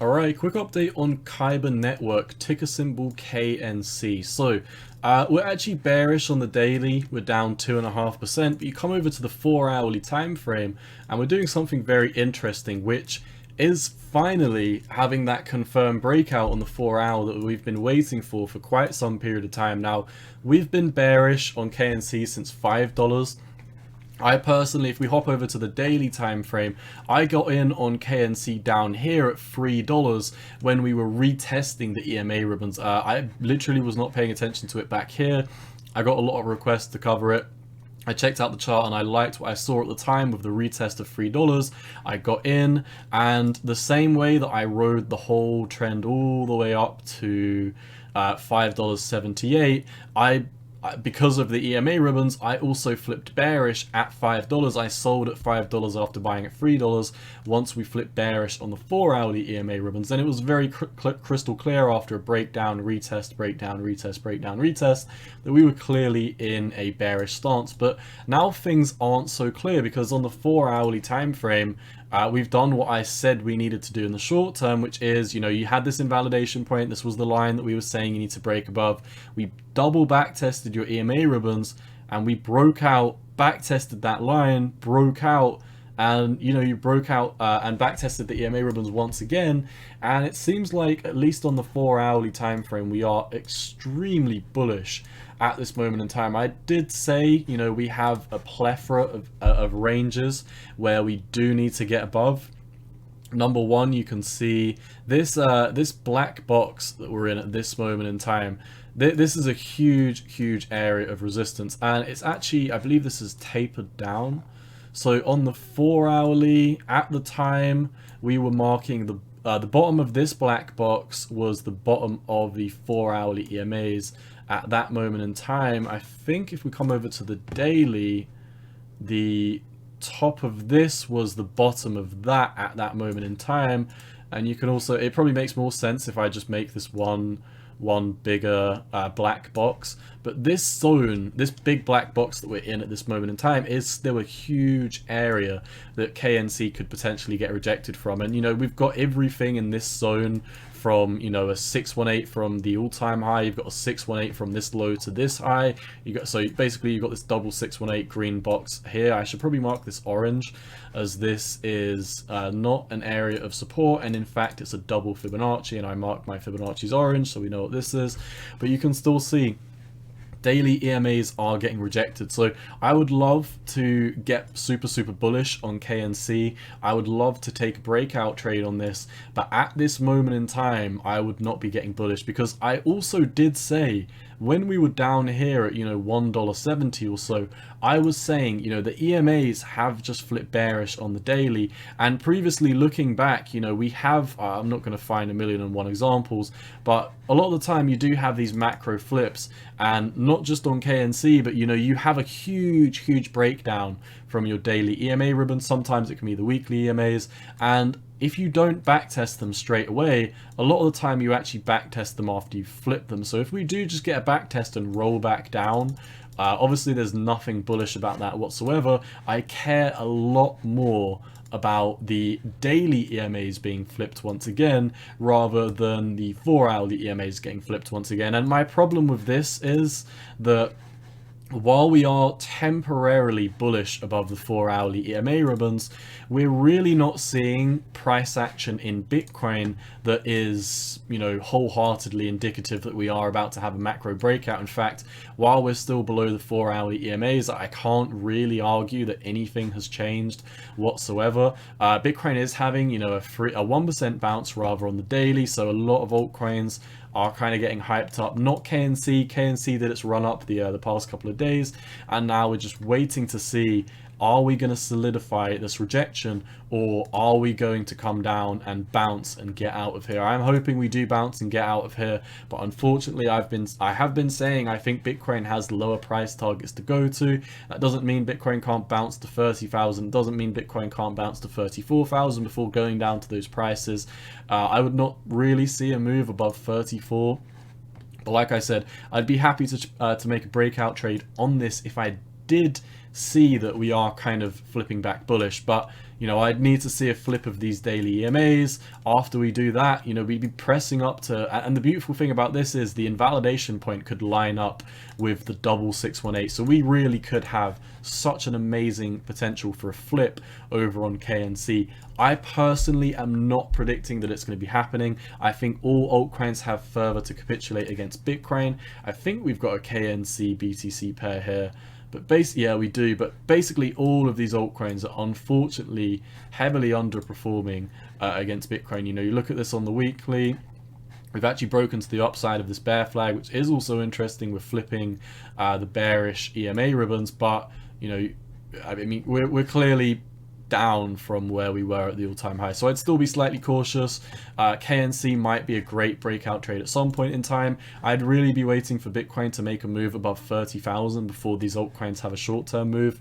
Alright, quick update on Kyber network, ticker symbol KNC. So, we're actually bearish on the daily, we're down 2.5%, but you come over to the 4-hourly time frame, and we're doing something very interesting, which is finally having that confirmed breakout on the 4-hour that we've been waiting for quite some period of time now. We've been bearish on KNC since $5. I personally, if we hop over to the daily time frame, I got in on KNC down here at $3 when we were retesting the EMA ribbons. I literally was not paying attention to it back here. I got a lot of requests to cover it. I checked out the chart and I liked what I saw at the time with the retest of $3. I got in, and the same way that I rode the whole trend all the way up to $5.78, because of the EMA ribbons, I also flipped bearish at $5. I sold at $5 after buying at $3 once we flipped bearish on the 4-hourly EMA ribbons. And it was very crystal clear after a breakdown, retest, breakdown, retest, breakdown, retest, that we were clearly in a bearish stance. But now things aren't so clear, because on the 4-hourly time frame, we've done what I said we needed to do in the short term, which is, you had this invalidation point. This was the line that we were saying you need to break above. We double back tested your EMA ribbons, and we broke out, back tested that line, broke out, and you broke out and back tested the EMA ribbons once again. And it seems like, at least on the 4-hourly time frame, we are extremely bullish at this moment in time. I did say, we have a plethora of ranges where we do need to get above. Number one, you can see this this black box that we're in at this moment in time. This is a huge area of resistance, and it's actually, I believe this is tapered down. So on the 4-hourly, at the time, we were marking the bottom of this black box was the bottom of the 4-hourly EMAs at that moment in time. I think if we come over to the daily, the top of this was the bottom of that at that moment in time. And you can also, it probably makes more sense if I just make this one bigger black box. But this zone, this big black box that we're in at this moment in time, is still a huge area that KNC could potentially get rejected from. And we've got everything in this zone from a 618 from the all-time high. You've got a 618 from this low to this high. So basically you've got this double 618 green box here. I should probably mark this orange, as this is not an area of support, and in fact it's a double Fibonacci, and I marked my Fibonacci's orange so we know what this is. But you can still see daily EMAs are getting rejected. So I would love to get super bullish on KNC. I would love to take a breakout trade on this, but at this moment in time, I would not be getting bullish, because I also did say, when we were down here at $1.70 or so, I was saying the EMAs have just flipped bearish on the daily. And previously, looking back, we have I'm not going to find 1,000,001 examples, but a lot of the time you do have these macro flips, and not just on KNC, but you have a huge breakdown from your daily EMA ribbon. Sometimes it can be the weekly EMAs, and if you don't backtest them straight away, a lot of the time you actually backtest them after you flip them. So if we do just get a backtest and roll back down, obviously there's nothing bullish about that whatsoever. I care a lot more about the daily EMAs being flipped once again, rather than the 4-hourly EMAs getting flipped once again. And my problem with this is that while we are temporarily bullish above the 4-hourly EMA ribbons, we're really not seeing price action in Bitcoin that is, wholeheartedly indicative that we are about to have a macro breakout. In fact, while we're still below the 4-hourly EMAs, I can't really argue that anything has changed whatsoever. Bitcoin is having, a 1% bounce rather on the daily, so a lot of altcoins are kind of getting hyped up. Not KNC. KNC did its run up the past couple of days, and now we're just waiting to see, are we going to solidify this rejection, or are we going to come down and bounce and get out of here? I'm hoping we do bounce and get out of here, but unfortunately I have been saying I think Bitcoin has lower price targets to go to. That doesn't mean Bitcoin can't bounce to 30,000. Doesn't mean Bitcoin can't bounce to 34,000 before going down to those prices. I would not really see a move above 34. But like I said, I'd be happy to make a breakout trade on this if I did see that we are kind of flipping back bullish. But you know, I'd need to see a flip of these daily EMAs. After we do that, you know, we'd be pressing up to, and the beautiful thing about this is the invalidation point could line up with the double 618. So we really could have such an amazing potential for a flip over on KNC. I personally am not predicting that it's going to be happening. I think all altcoins have further to capitulate against Bitcoin. I think we've got a KNC BTC pair here. But basically, yeah, we do. But basically, all of these altcoins are unfortunately heavily underperforming against Bitcoin. You know, you look at this on the weekly. We've actually broken to the upside of this bear flag, which is also interesting. We're flipping the bearish EMA ribbons, but you know, I mean, we're clearly down from where we were at the all-time high, so I'd still be slightly cautious. KNC might be a great breakout trade at some point in time. I'd really be waiting for Bitcoin to make a move above 30,000 before these altcoins have a short-term move.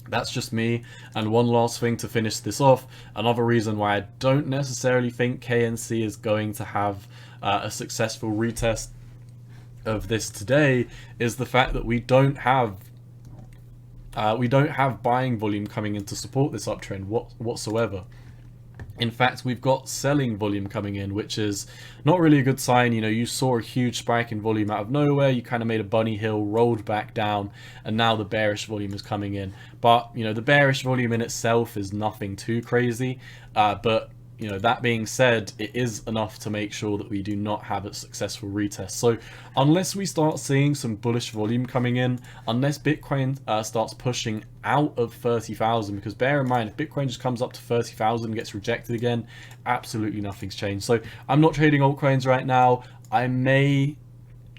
That's just me. And one last thing to finish this off, another reason why I don't necessarily think KNC is going to have a successful retest of this today is the fact that we don't have buying volume coming in to support this uptrend whatsoever. In fact, we've got selling volume coming in, which is not really a good sign. You know, you saw a huge spike in volume out of nowhere, you kind of made a bunny hill, rolled back down, and now the bearish volume is coming in. But, you know, the bearish volume in itself is nothing too crazy, but you know, that being said, it is enough to make sure that we do not have a successful retest. So unless we start seeing some bullish volume coming in, unless Bitcoin starts pushing out of 30,000, because bear in mind, if Bitcoin just comes up to 30,000 and gets rejected again, absolutely nothing's changed. So I'm not trading altcoins right now. I may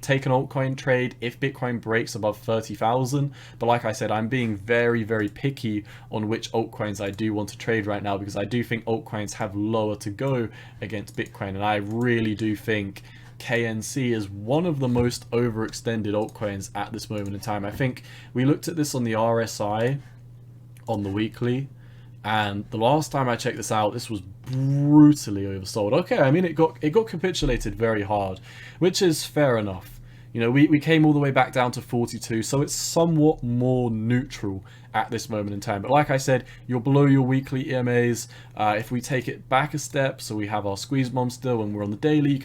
take an altcoin trade if Bitcoin breaks above 30,000, but like I said, I'm being very, very picky on which altcoins I do want to trade right now, because I do think altcoins have lower to go against Bitcoin, and I really do think KNC is one of the most overextended altcoins at this moment in time. I think we looked at this on the RSI on the weekly, and the last time I checked this out, this was brutally oversold. Okay, I mean, it got capitulated very hard, which is fair enough. You know, we came all the way back down to 42, so it's somewhat more neutral at this moment in time. But like I said, you're below your weekly EMAs. If we take it back a step, so we have our squeeze bomb still, and we're on the daily, you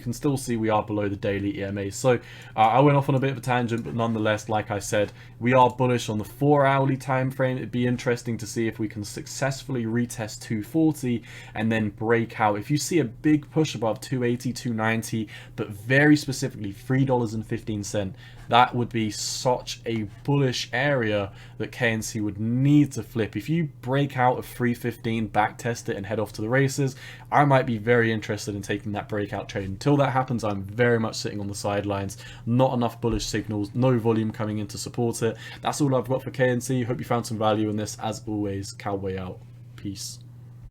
can still see we are below the daily EMAs. So I went off on a bit of a tangent, but nonetheless, like I said, we are bullish on the 4-hourly time frame. It'd be interesting to see if we can successfully retest 240 and then break out. If you see a big push above 280, 290, but very specifically $3.15, that would be such a bullish area that KNC would need to flip. If you break out of 315, back test it, and head off to the races, I might be very interested in taking that breakout trade. Until that happens, I'm very much sitting on the sidelines. Not enough bullish signals, no volume coming in to support it. That's all I've got for KNC. Hope you found some value in this. As always, Cowboy out. Peace.